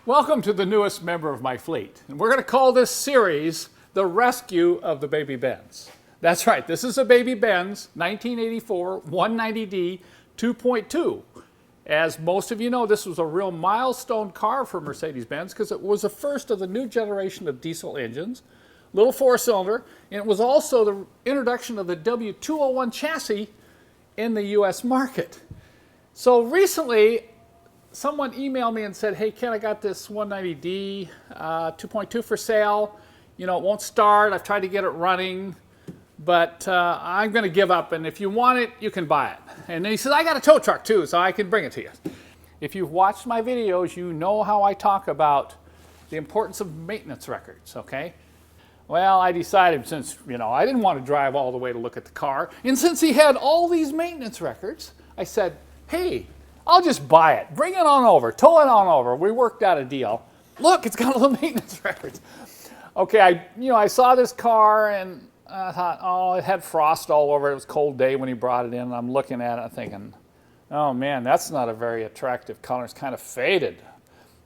Welcome to the newest member of my fleet. And we're going to call this series The Rescue of the Baby Benz. That's right, this is a Baby Benz 1984 190D 2.2. As most of you know, this was a real milestone car for Mercedes-Benz because it was the first of the new generation of diesel engines, little four-cylinder, and it was also the introduction of the W201 chassis in the US market. So recently, someone emailed me and said, hey Ken, I got this 190D 2.2 for sale. You know, it won't start. I've tried to get it running, but I'm going to give up, and if you want it, you can buy it. And then he says, I got a tow truck too, so I can bring it to you. If you've watched my videos, you know how I talk about the importance of maintenance records, okay? Well, I decided, since, you know, I didn't want to drive all the way to look at the car, and since he had all these maintenance records, I said, hey, I'll just buy it. Bring it on over. Tow it on over. We worked out a deal. Look, it's got all the maintenance records. Okay, I saw this car and I thought, oh, it had frost all over it. It was a cold day when he brought it in. And I'm looking at it thinking, oh man, that's not a very attractive color. It's kind of faded.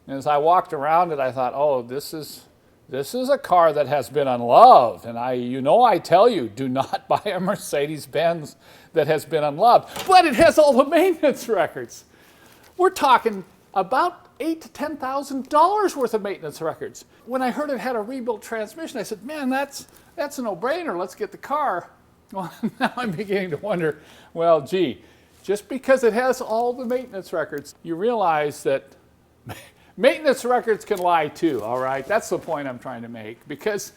And as I walked around it, I thought, oh, this is a car that has been unloved. And I tell you, do not buy a Mercedes-Benz that has been unloved. But it has all the maintenance records. We're talking about $8,000 to $10,000 worth of maintenance records. When I heard it had a rebuilt transmission, I said, man, that's a no-brainer. Let's get the car. Well, now I'm beginning to wonder, well, gee, just because it has all the maintenance records, you realize that maintenance records can lie too, all right? That's the point I'm trying to make, because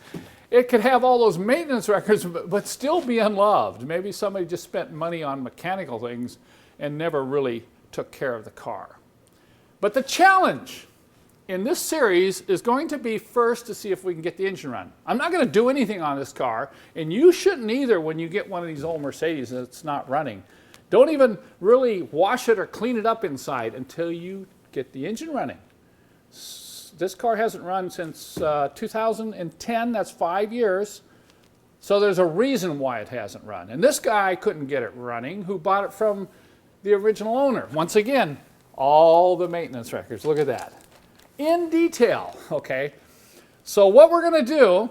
it could have all those maintenance records but still be unloved. Maybe somebody just spent money on mechanical things and never really took care of the car. But the challenge in this series is going to be first to see if we can get the engine run. I'm not going to do anything on this car, and you shouldn't either when you get one of these old Mercedes that's not running. Don't even really wash it or clean it up inside until you get the engine running. This car hasn't run since 2010, that's 5 years. So there's a reason why it hasn't run. And this guy couldn't get it running, who bought it from the original owner. Once again, all the maintenance records. Look at that. In detail, okay? So what we're going to do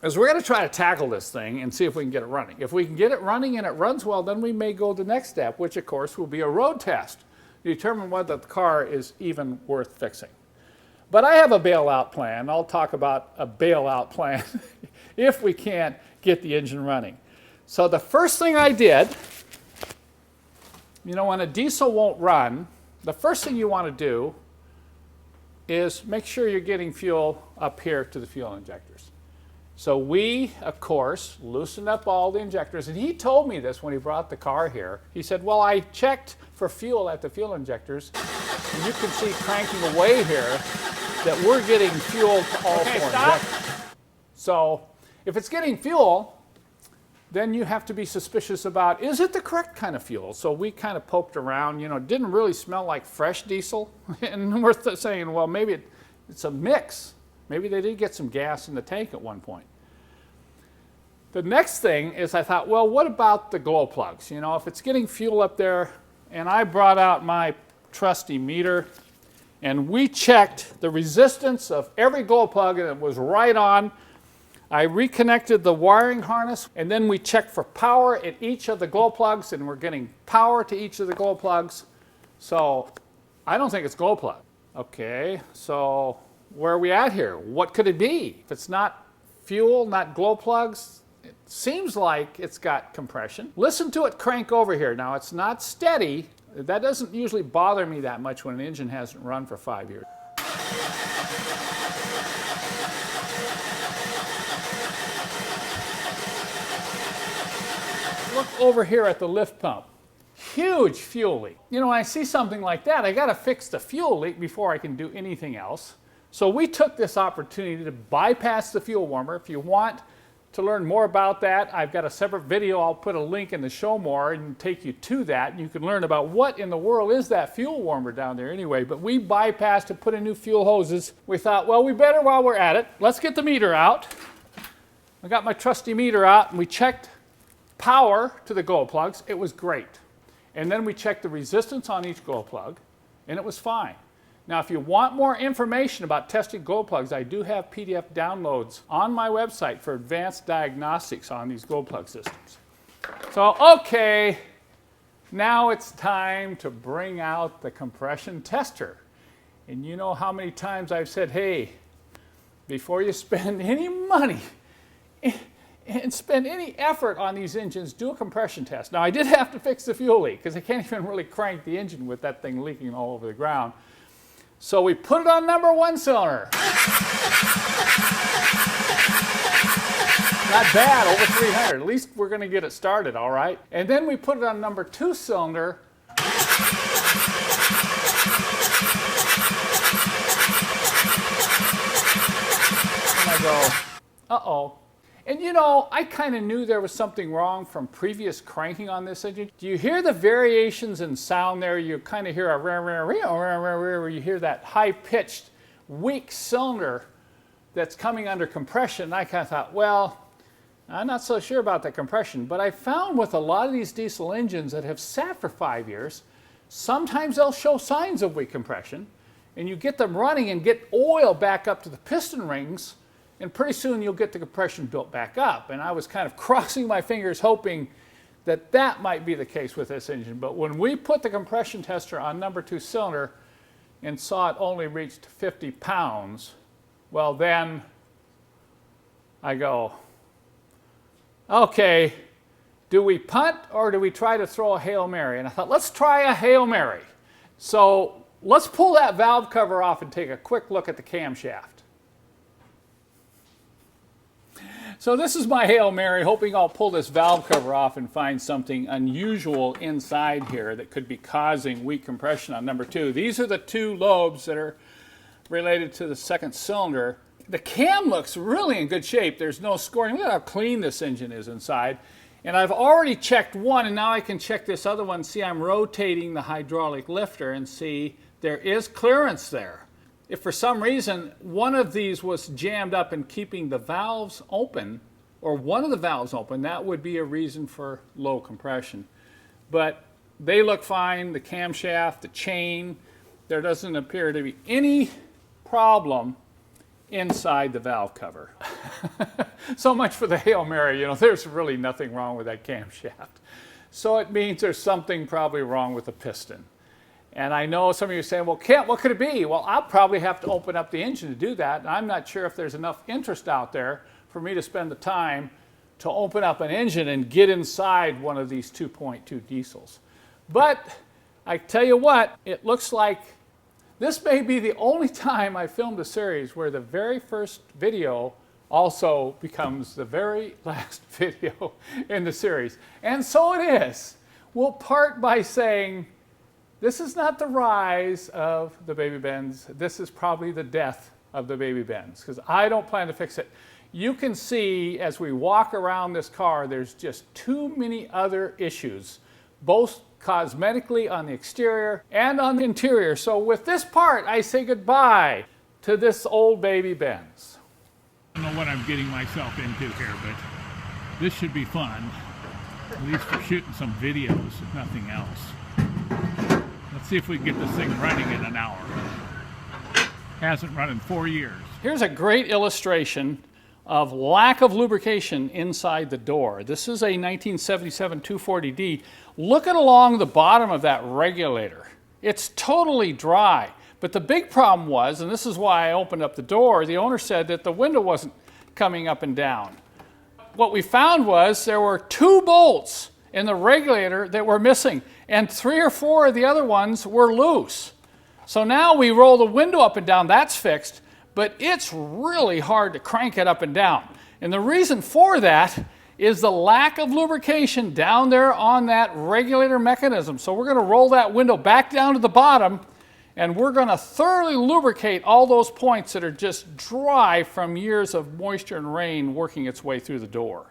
is we're going to try to tackle this thing and see if we can get it running. If we can get it running and it runs well, then we may go to the next step, which of course will be a road test to determine whether the car is even worth fixing. But I have a bailout plan. I'll talk about a bailout plan if we can't get the engine running. So the first thing I did, when a diesel won't run, the first thing you want to do is make sure you're getting fuel up here to the fuel injectors. So we, of course, loosened up all the injectors, and he told me this when he brought the car here. He said, well, I checked for fuel at the fuel injectors, and you can see cranking away here that we're getting fuel to all four injectors. So if it's getting fuel, then you have to be suspicious about, is it the correct kind of fuel? So we kind of poked around, it didn't really smell like fresh diesel. And we're saying, well, maybe it's a mix. Maybe they did get some gas in the tank at one point. The next thing is I thought, well, what about the glow plugs? If it's getting fuel up there, and I brought out my trusty meter, and we checked the resistance of every glow plug, and it was right on. I reconnected the wiring harness, and then we checked for power at each of the glow plugs, and we're getting power to each of the glow plugs. So I don't think it's glow plug. Okay, so where are we at here? What could it be? If it's not fuel, not glow plugs, it seems like it's got compression. Listen to it crank over here. Now, it's not steady. That doesn't usually bother me that much when an engine hasn't run for 5 years. Look over here at the lift pump. Huge fuel leak. When I see something like that, I got to fix the fuel leak before I can do anything else. So we took this opportunity to bypass the fuel warmer. If you want to learn more about that, I've got a separate video. I'll put a link in the show more and take you to that. And you can learn about what in the world is that fuel warmer down there anyway. But we bypassed and put in new fuel hoses. We thought, well, we better, while we're at it, let's get the meter out. I got my trusty meter out, and we checked power to the glow plugs. It was great. And then we checked the resistance on each glow plug, and it was fine. Now, if you want more information about testing glow plugs, I do have PDF downloads on my website for advanced diagnostics on these glow plug systems. So, okay, now it's time to bring out the compression tester. And you know how many times I've said, hey, before you spend any money and spend any effort on these engines, do a compression test. Now, I did have to fix the fuel leak because I can't even really crank the engine with that thing leaking all over the ground. So we put it on number 1 cylinder. Not bad, over 300. At least we're going to get it started, all right? And then we put it on number 2 cylinder. And I go, uh-oh. And you know, I kind of knew there was something wrong from previous cranking on this engine. Do you hear the variations in sound there? You kind of hear a where you hear that high-pitched, weak cylinder that's coming under compression. And I kind of thought, well, I'm not so sure about the compression, but I found with a lot of these diesel engines that have sat for 5 years, sometimes they'll show signs of weak compression, and you get them running and get oil back up to the piston rings, and pretty soon you'll get the compression built back up. And I was kind of crossing my fingers hoping that that might be the case with this engine. But when we put the compression tester on number 2 cylinder and saw it only reached 50 pounds, well then I go, okay, do we punt or do we try to throw a Hail Mary? And I thought, let's try a Hail Mary. So let's pull that valve cover off and take a quick look at the camshaft. So this is my Hail Mary, hoping I'll pull this valve cover off and find something unusual inside here that could be causing weak compression on number 2. These are the 2 lobes that are related to the 2nd cylinder. The cam looks really in good shape. There's no scoring. Look at how clean this engine is inside. And I've already checked one, and now I can check this other one. See, I'm rotating the hydraulic lifter and see there is clearance there. If for some reason one of these was jammed up and keeping the valves open, or one of the valves open, that would be a reason for low compression. But they look fine, the camshaft, the chain, there doesn't appear to be any problem inside the valve cover. So much for the Hail Mary, you know, there's really nothing wrong with that camshaft. So it means there's something probably wrong with the piston. And I know some of you are saying, well, Kent, what could it be? Well, I'll probably have to open up the engine to do that. And I'm not sure if there's enough interest out there for me to spend the time to open up an engine and get inside one of these 2.2 diesels. But I tell you what, it looks like this may be the only time I filmed a series where the very first video also becomes the very last video in the series. And so it is. We'll part by saying, this is not the rise of the Baby Benz. This is probably the death of the Baby Benz, because I don't plan to fix it. You can see as we walk around this car, there's just too many other issues, both cosmetically on the exterior and on the interior. So with this part, I say goodbye to this old Baby Benz. I don't know what I'm getting myself into here, but this should be fun, at least for shooting some videos, if nothing else. Let's see if we can get this thing running in an hour. Hasn't run in 4 years. Here's a great illustration of lack of lubrication inside the door. This is a 1977 240D. Look at along the bottom of that regulator. It's totally dry. But the big problem was, and this is why I opened up the door, the owner said that the window wasn't coming up and down. What we found was there were 2 bolts in the regulator that were missing, and 3 or 4 of the other ones were loose. So now we roll the window up and down, that's fixed, but it's really hard to crank it up and down. And the reason for that is the lack of lubrication down there on that regulator mechanism. So we're going to roll that window back down to the bottom, and we're going to thoroughly lubricate all those points that are just dry from years of moisture and rain working its way through the door.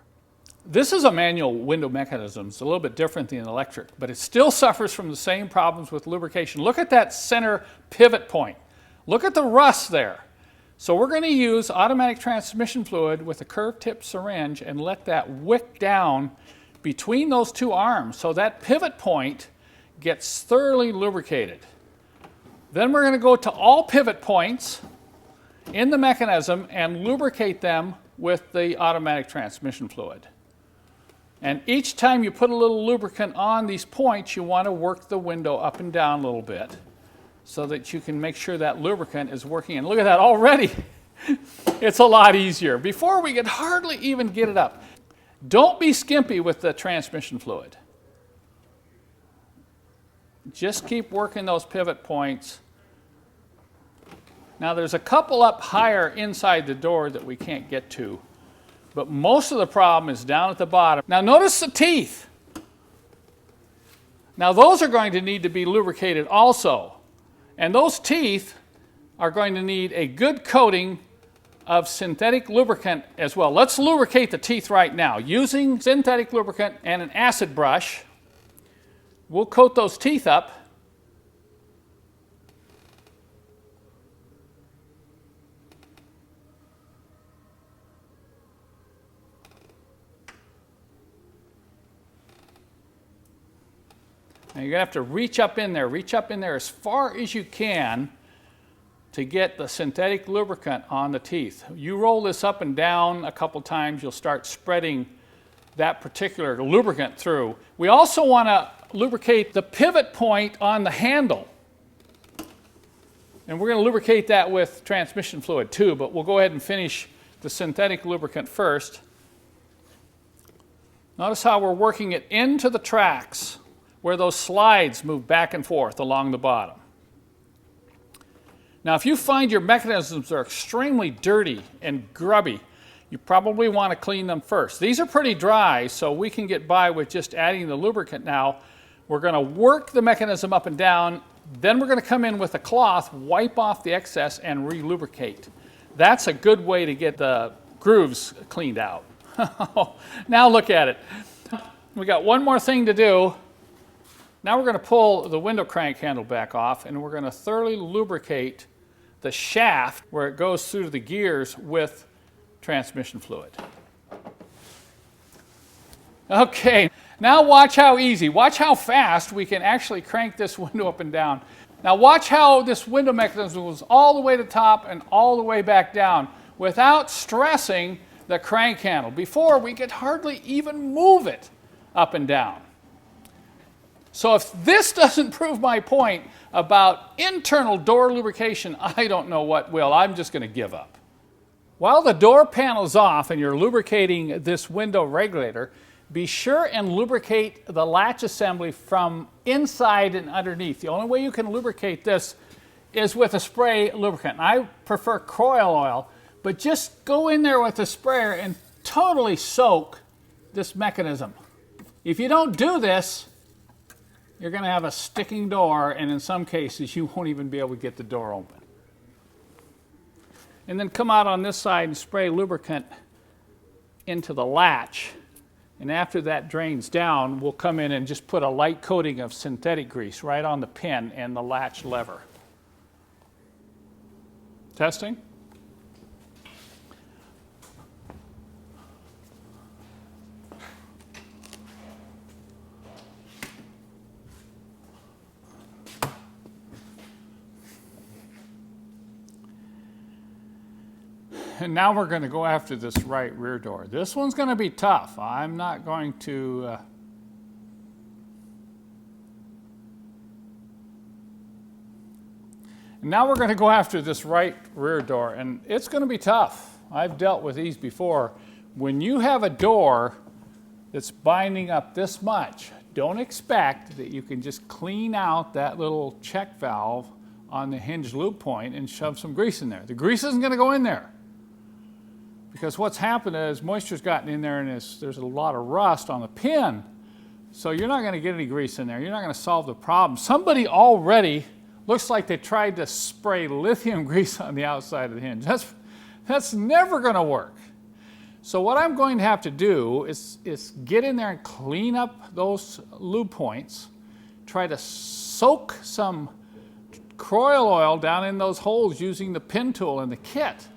This is a manual window mechanism. It's a little bit different than electric, but it still suffers from the same problems with lubrication. Look at that center pivot point. Look at the rust there. So we're going to use automatic transmission fluid with a curved tip syringe and let that wick down between those 2 arms so that pivot point gets thoroughly lubricated. Then we're going to go to all pivot points in the mechanism and lubricate them with the automatic transmission fluid. And each time you put a little lubricant on these points, you want to work the window up and down a little bit so that you can make sure that lubricant is working. And look at that already. It's a lot easier. Before we could hardly even get it up. Don't be skimpy with the transmission fluid. Just keep working those pivot points. Now there's a couple up higher inside the door that we can't get to, but most of the problem is down at the bottom. Now notice the teeth. Now those are going to need to be lubricated also. And those teeth are going to need a good coating of synthetic lubricant as well. Let's lubricate the teeth right now. Using synthetic lubricant and an acid brush, we'll coat those teeth up. Now you're going to have to reach up in there as far as you can to get the synthetic lubricant on the teeth. You roll this up and down a couple times, you'll start spreading that particular lubricant through. We also want to lubricate the pivot point on the handle. And we're going to lubricate that with transmission fluid too, but we'll go ahead and finish the synthetic lubricant first. Notice how we're working it into the tracks where those slides move back and forth along the bottom. Now, if you find your mechanisms are extremely dirty and grubby, you probably want to clean them first. These are pretty dry, so we can get by with just adding the lubricant now. We're going to work the mechanism up and down, then we're going to come in with a cloth, wipe off the excess, and re-lubricate. That's a good way to get the grooves cleaned out. Now look at it. We got one more thing to do. Now we're going to pull the window crank handle back off, and we're going to thoroughly lubricate the shaft where it goes through the gears with transmission fluid. Okay, now watch how easy, watch how fast we can actually crank this window up and down. Now watch how this window mechanism goes all the way to the top and all the way back down without stressing the crank handle. Before, we could hardly even move it up and down. So if this doesn't prove my point about internal door lubrication, I don't know what will. I'm just going to give up. While the door panel's off and you're lubricating this window regulator, be sure and lubricate the latch assembly from inside and underneath. The only way you can lubricate this is with a spray lubricant. I prefer Kroil oil, but just go in there with a sprayer and totally soak this mechanism. If you don't do this, you're going to have a sticking door, and in some cases, you won't even be able to get the door open. And then come out on this side and spray lubricant into the latch. And after that drains down, we'll come in and just put a light coating of synthetic grease right on the pin and the latch lever. Testing? And now we're going to go after this right rear door. This one's going to be tough. I'm not going to... Now we're going to go after this right rear door, and it's going to be tough. I've dealt with these before. When you have a door that's binding up this much, don't expect that you can just clean out that little check valve on the hinge loop point and shove some grease in there. The grease isn't going to go in there. Because what's happened is moisture's gotten in there and there's a lot of rust on the pin. So you're not going to get any grease in there. You're not going to solve the problem. Somebody already looks like they tried to spray lithium grease on the outside of the hinge. That's never going to work. So what I'm going to have to do is get in there and clean up those lube points, try to soak some Kroil oil down in those holes using the pin tool in the kit.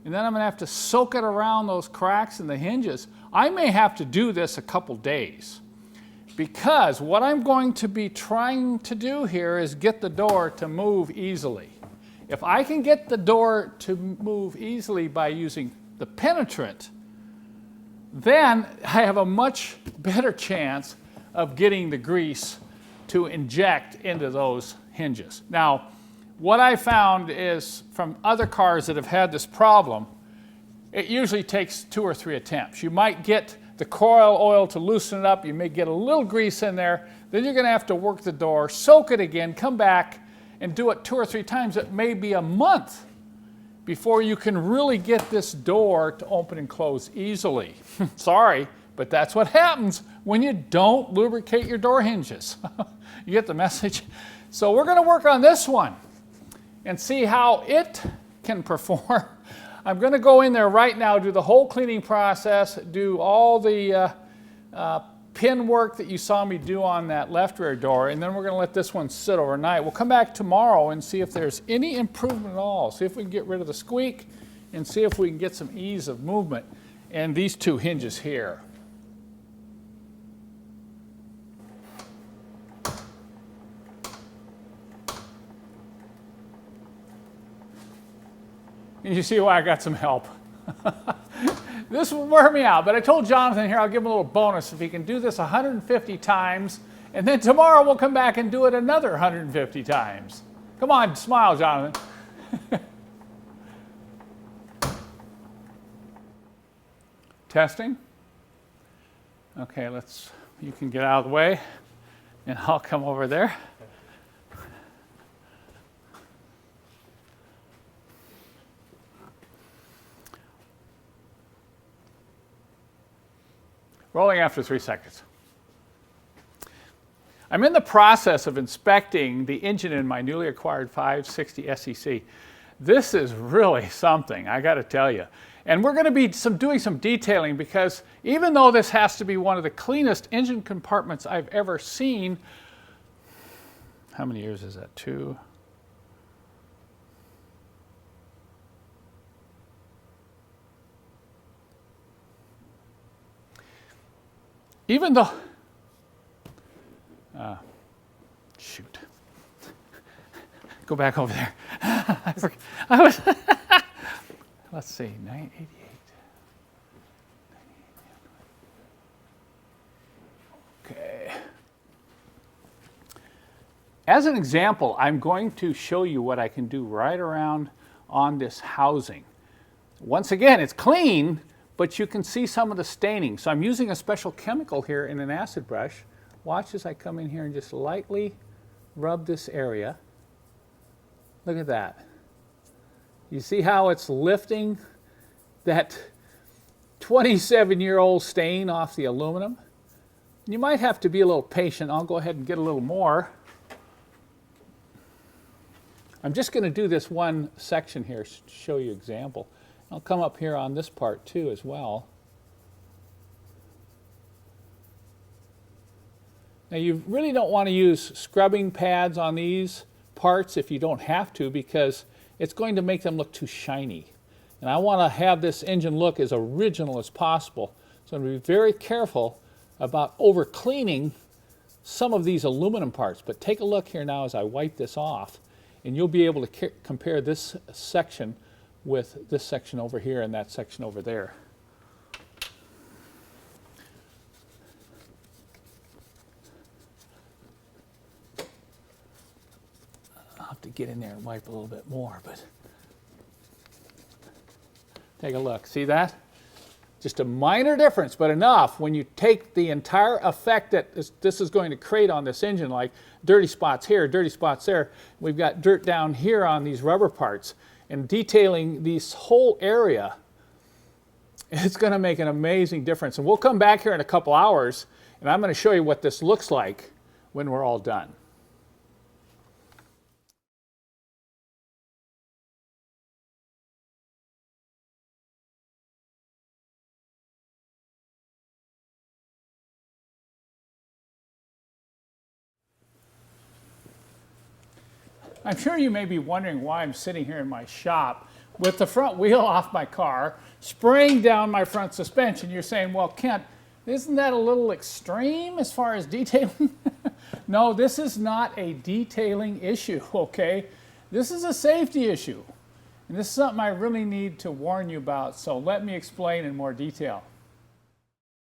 And then I'm going to have to soak it around those cracks in the hinges. I may have to do this a couple days. because what I'm going to be trying to do here is get the door to move easily. If I can get the door to move easily by using the penetrant, then I have a much better chance of getting the grease to inject into those hinges. Now, what I found is from other cars that have had this problem, it usually takes 2 or 3 attempts. You might get the coil oil to loosen it up, you may get a little grease in there, then you're going to have to work the door, soak it again, come back and do it 2 or 3 times. It may be a month before you can really get this door to open and close easily. Sorry, but that's what happens when you don't lubricate your door hinges. You get the message? So we're going to work on this one and see how it can perform. I'm going to go in there right now, do the whole cleaning process, do all the pin work that you saw me do on that left rear door, and then we're going to let this one sit overnight. We'll come back tomorrow and see if there's any improvement at all. See if we can get rid of the squeak and see if we can get some ease of movement in these 2 hinges here. And you see why I got some help. This will wear me out, but I told Jonathan here I'll give him a little bonus if he can do this 150 times, and then tomorrow we'll come back and do it another 150 times. Come on, smile, Jonathan. Testing. Okay, you can get out of the way, and I'll come over there. Rolling after 3 seconds. I'm in the process of inspecting the engine in my newly acquired 560 SEC. This is really something, I got to tell you. And we're going to be doing some detailing because even though this has to be one of the cleanest engine compartments I've ever seen, how many years is that? 2? Even though, shoot, go back over there. I was let's see, 988. Okay. As an example, I'm going to show you what I can do right around on this housing. Once again, it's clean, but you can see some of the staining. So I'm using a special chemical here in an acid brush. Watch as I come in here and just lightly rub this area. Look at that. You see how it's lifting that 27-year-old stain off the aluminum? You might have to be a little patient. I'll go ahead and get a little more. I'm just going to do this one section here to show you an example. I'll come up here on this part too as well. Now you really don't want to use scrubbing pads on these parts if you don't have to, because it's going to make them look too shiny. And I want to have this engine look as original as possible. So I'm going to be very careful about over cleaning some of these aluminum parts. But take a look here now as I wipe this off, and you'll be able to compare this section with this section over here and that section over there. I'll have to get in there and wipe a little bit more, but take a look. See that? Just a minor difference, but enough when you take the entire effect that this is going to create on this engine, like dirty spots here, dirty spots there. We've got dirt down here on these rubber parts. And detailing this whole area, it's going to make an amazing difference. And we'll come back here in a couple hours, and I'm going to show you what this looks like when we're all done. I'm sure you may be wondering why I'm sitting here in my shop with the front wheel off my car, spraying down my front suspension. You're saying, well, Kent, Isn't that a little extreme as far as detailing? No, this is not a detailing issue, okay? This is a safety issue. And this is something I really need to warn you about, so let me explain in more detail.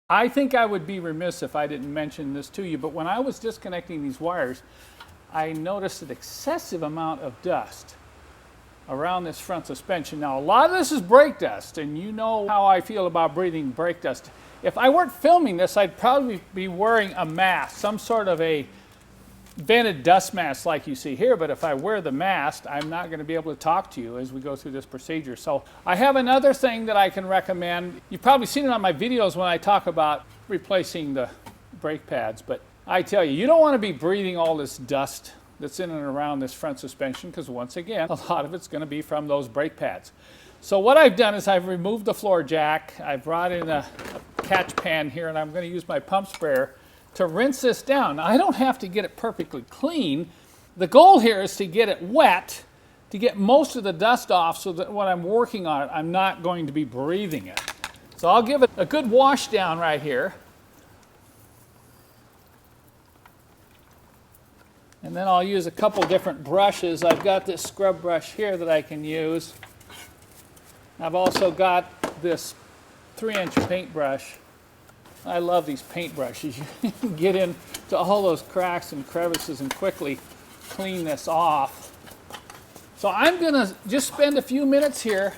I think I would be remiss if I didn't mention this to you, but when I was disconnecting these wires, I noticed an excessive amount of dust around this front suspension. Now, a lot of this is brake dust, and you know how I feel about breathing brake dust. If I weren't filming this, I'd probably be wearing a mask, some sort of a vented dust mask like you see here, but if I wear the mask, I'm not going to be able to talk to you as we go through this procedure. So I have another thing that I can recommend. You've probably seen it on my videos when I talk about replacing the brake pads, but I tell you, you don't want to be breathing all this dust that's in and around this front suspension, because once again, a lot of it's going to be from those brake pads. So what I've done is I've removed the floor jack, I brought in a catch pan here, and I'm going to use my pump sprayer to rinse this down. Now, I don't have to get it perfectly clean. The goal here is to get it wet, to get most of the dust off, so that when I'm working on it, I'm not going to be breathing it. So I'll give it a good wash down right here. And then I'll use a couple different brushes. I've got this scrub brush here that I can use. I've also got this 3-inch paintbrush. I love these paint brushes. You can get into all those cracks and crevices and quickly clean this off. So I'm gonna just spend a few minutes here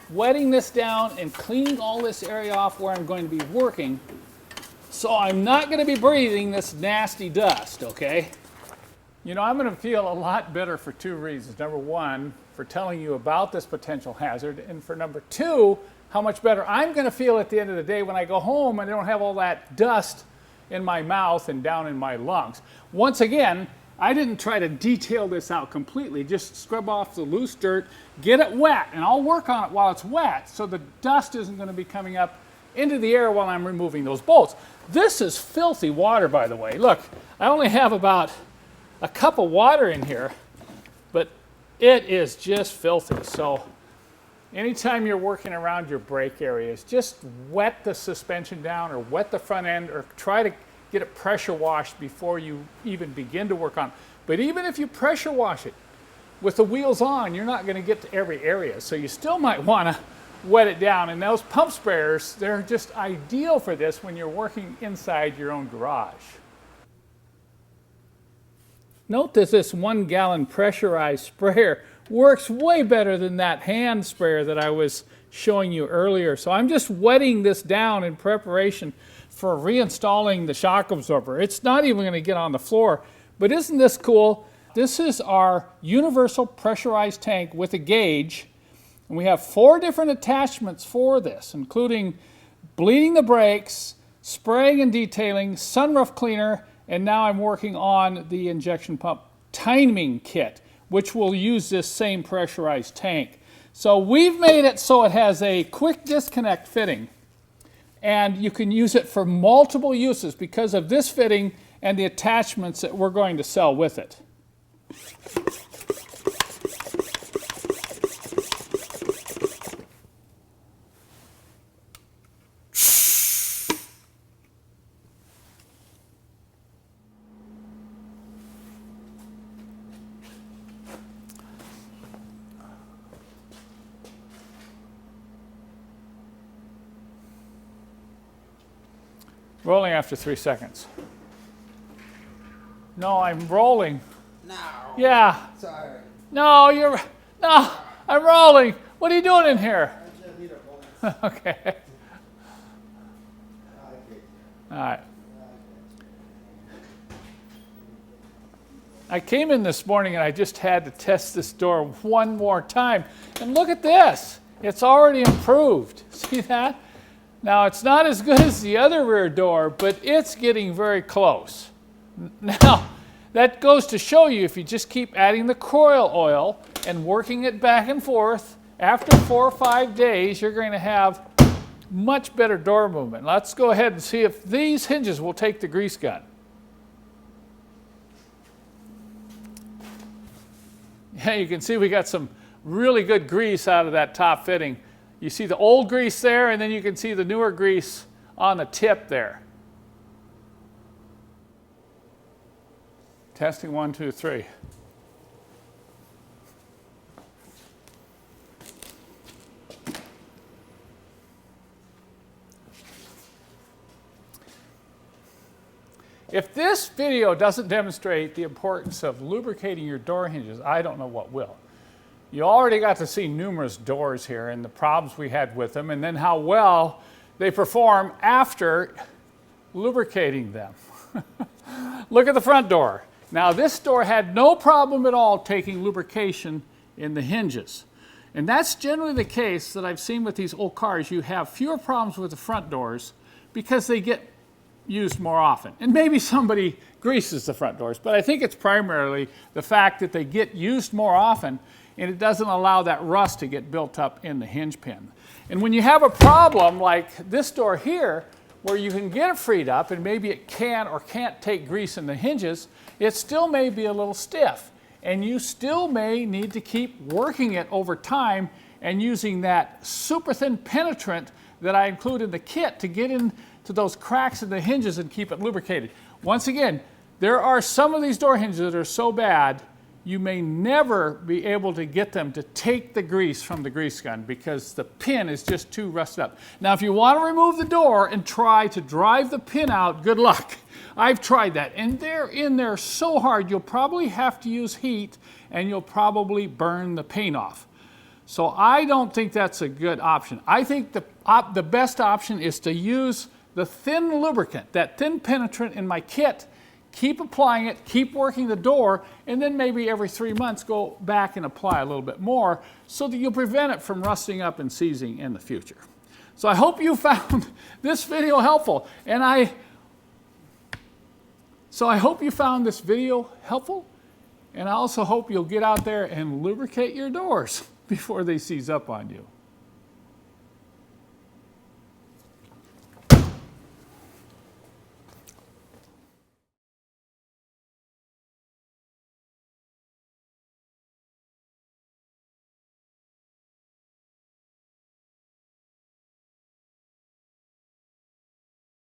wetting this down and cleaning all this area off where I'm going to be working. So I'm not gonna be breathing this nasty dust, okay? You know, I'm going to feel a lot better for two reasons. Number one, for telling you about this potential hazard, and for number two, how much better I'm going to feel at the end of the day when I go home and I don't have all that dust in my mouth and down in my lungs. Once again, I didn't try to detail this out completely, just scrub off the loose dirt, get it wet, and I'll work on it while it's wet so the dust isn't going to be coming up into the air while I'm removing those bolts. This is filthy water, by the way. Look, I only have about a cup of water in here, but it is just filthy. So anytime you're working around your brake areas, just wet the suspension down or wet the front end, or try to get it pressure washed before you even begin to work on it. But even if you pressure wash it with the wheels on, you're not going to get to every area. So you still might want to wet it down. And those pump sprayers, they're just ideal for this when you're working inside your own garage. Note that this 1-gallon pressurized sprayer works way better than that hand sprayer that I was showing you earlier. So I'm just wetting this down in preparation for reinstalling the shock absorber. It's not even going to get on the floor, but isn't this cool? This is our universal pressurized tank with a gauge, and we have 4 different attachments for this, including bleeding the brakes, spraying and detailing, sunroof cleaner, and now I'm working on the injection pump timing kit, which will use this same pressurized tank. So we've made it so it has a quick disconnect fitting, and you can use it for multiple uses because of this fitting and the attachments that we're going to sell with it. Rolling after 3 seconds. No, I'm rolling. No. Yeah. Sorry. No, no, I'm rolling. What are you doing in here? I just need a bonus. Okay. All right. I came in this morning and I just had to test this door one more time. And look at this. It's already improved. See that? Now, it's not as good as the other rear door, but it's getting very close. Now, that goes to show you if you just keep adding the coil oil and working it back and forth, after 4 or 5 days, you're going to have much better door movement. Let's go ahead and see if these hinges will take the grease gun. Yeah, you can see we got some really good grease out of that top fitting. You see the old grease there, and then you can see the newer grease on the tip there. Testing 1, 2, 3. If this video doesn't demonstrate the importance of lubricating your door hinges, I don't know what will. You already got to see numerous doors here and the problems we had with them, and then how well they perform after lubricating them. Look at the front door. Now this door had no problem at all taking lubrication in the hinges. And that's generally the case that I've seen with these old cars. You have fewer problems with the front doors because they get used more often. And maybe somebody greases the front doors, but I think it's primarily the fact that they get used more often and it doesn't allow that rust to get built up in the hinge pin. And when you have a problem like this door here, where you can get it freed up and maybe it can or can't take grease in the hinges, it still may be a little stiff. And you still may need to keep working it over time and using that super thin penetrant that I include in the kit to get into those cracks in the hinges and keep it lubricated. Once again, there are some of these door hinges that are so bad you may never be able to get them to take the grease from the grease gun because the pin is just too rusted up. Now, if you want to remove the door and try to drive the pin out, good luck. I've tried that, and they're in there so hard, you'll probably have to use heat, and you'll probably burn the paint off. So I don't think that's a good option. I think the best option is to use the thin lubricant, that thin penetrant in my kit. Keep applying it, keep working the door, and then maybe every 3 months go back and apply a little bit more so that you'll prevent it from rusting up and seizing in the future. So I hope you found this video helpful, and I hope you found this video helpful, and I also hope you'll get out there and lubricate your doors before they seize up on you.